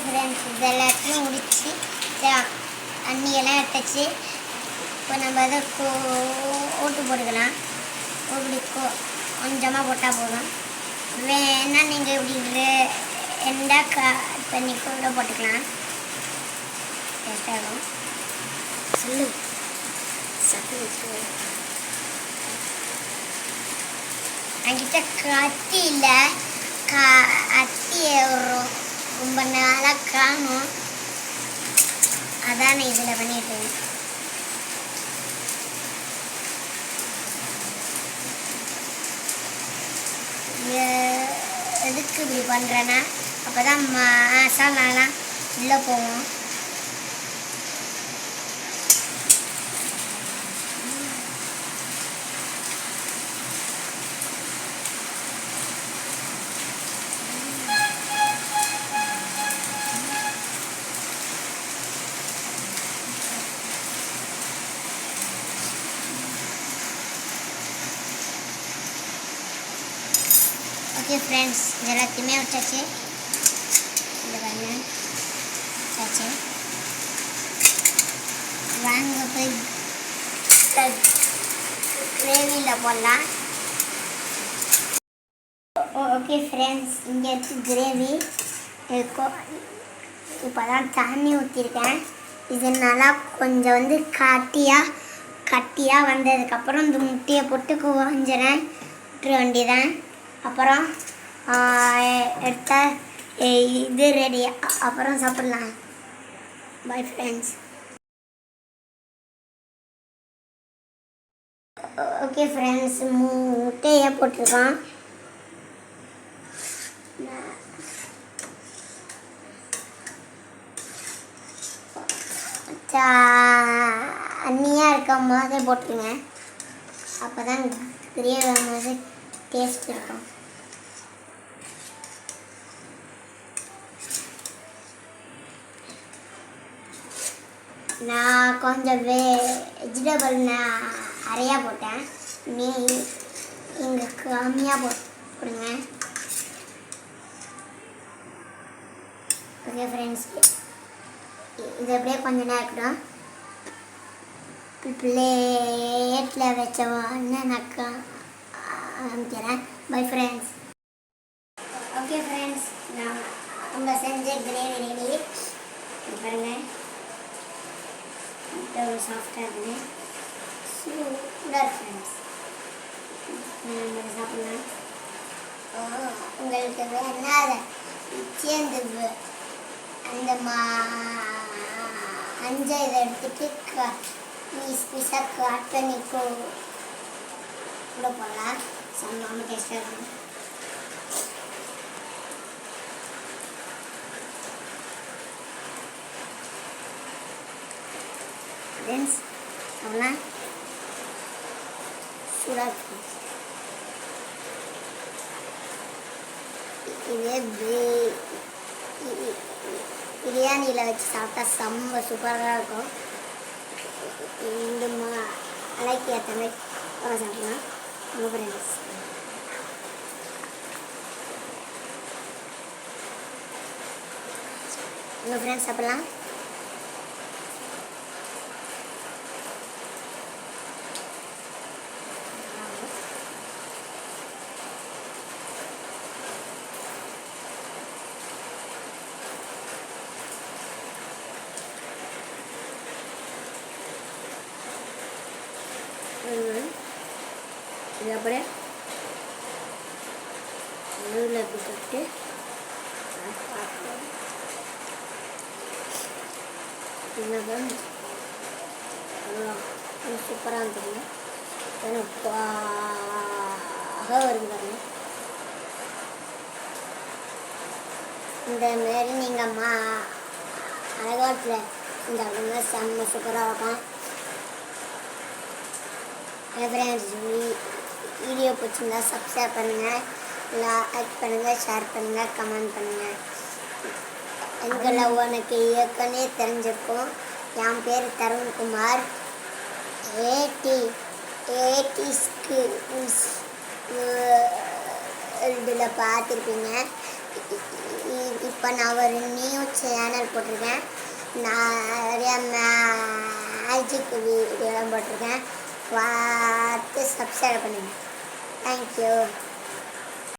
Friends இது எல்லாத்தையும் முடிச்சு தண்ணியெல்லாம் எடுத்துச்சு. இப்போ நம்ம அதை ஓட்டு போட்டுக்கலாம். இப்படி கொஞ்சமாக போட்டால் போதும். வேணா நீங்கள் இப்படி ரெண்டாக பண்ணி கூட போட்டுக்கலாம். டேஸ்டாகும். சொல்லு என்கிட்ட கத்தி இல்லை. கத்தியை ரொம்ப நாளாக காணும். அதான் நான் இதில் பண்ணிட்டேன். எதுக்கு இப்படி பண்ணுறேன்னா அப்போ தான் மசாலாலாம் உள்ளே போகும். ஓகே ஃப்ரெண்ட்ஸ், இது எல்லாத்தையுமே வச்சாச்சு. இந்த பண்ண வச்சாச்சு. வாங்க போய் கிரேவியில் போடலாம். ஓகே ஃப்ரெண்ட்ஸ், இங்கே கிரேவி இருக்கும். இப்போ தான் தண்ணி ஊற்றிருக்கேன். இது நல்லா கொஞ்சம் கட்டியாக வந்ததுக்கப்புறம் இந்த முட்டையை போட்டு கொஞ்சம் விட்டுற வேண்டியதான். அப்புறம் எடுத்த இது ரெடி. அப்புறம் சாப்பிடலாம். Bye friends. ஓகே ஃப்ரெண்ட்ஸ், முட்டையை போட்டிருக்கோம். தண்ணியாக இருக்கும் போதே போட்டுருங்க. அப்போ தான் கிரேவி போது டேஸ்ட் இருக்கும். நான் கொஞ்சம் வெஜிடபிள் நிறையா போட்டேன். இங்கே கம்மியாக போடுங்க. ஓகே ஃப்ரெண்ட்ஸ், இது அப்படியே கொஞ்ச நேரம் இருக்கட்டும். பிளேட்டில் வச்ச உடனே நான் காமிக்கிறேன். Bye friends. ஓகே ஃப்ரெண்ட்ஸ், நம்ம செஞ்ச கிரேவி ரெடி. பாருங்கள், எவ்வளோ சாஃப்டாக இருக்குது. சூப்பராக ஃப்ரெண்ட்ஸ். நம்ம சாப்பிட்லாம். உங்களுக்கு வேணா அதை சேர்ந்து அந்த அஞ்சை இதை எடுத்துகிட்டு பீஸாக கட் பண்ணி கூட போடலாம். செம்ம டேஸ்டாக இருக்கும். ஃப்ரெண்ட்ஸ், அவ்வளோ சூடாக இருக்கும். இதே பிரியாணியில் வச்சு சாப்பிட்டா செம்ம சூப்பராக இருக்கும். இந்த மலைக்கு ஏற்ற மாதிரி சாப்பிடலாம். ஃப்ரெண்ட்ஸ், உங்கள் ஃப்ரெண்ட்ஸ் சாப்பிடலாம். இது அப்படியே நடுவில் இப்படி போட்டு சூப்பராக இருந்துங்க. வருது பாருங்க. இந்த மாரி நீங்கள் அழகாட்டில் இந்த செம்ம சூப்பராக இருக்கும். ஃப்ரெண்ட்ஸ், வீடியோ பிடிச்சிருந்தா சப்ஸ்கிரைப் பண்ணுங்கள், லைக் பண்ணுங்கள், ஷேர் பண்ணுங்கள், கமெண்ட் பண்ணுங்கள். எங்களை உனக்கு ஏற்கனவே தெரிஞ்சிருக்கும். என் பேர் தருண்குமார். ஏடிஸ்க்கு இதில் பார்த்துருப்பீங்க. இப்போ நான் ஒரு நியூ சேனல் போட்டிருக்கேன். நிறைய மேஜிக் வீடியோலாம் போட்டிருக்கேன். பார்த்து சப்ஸ்கிரைப் பண்ணுங்கள். தேங்க்யூ.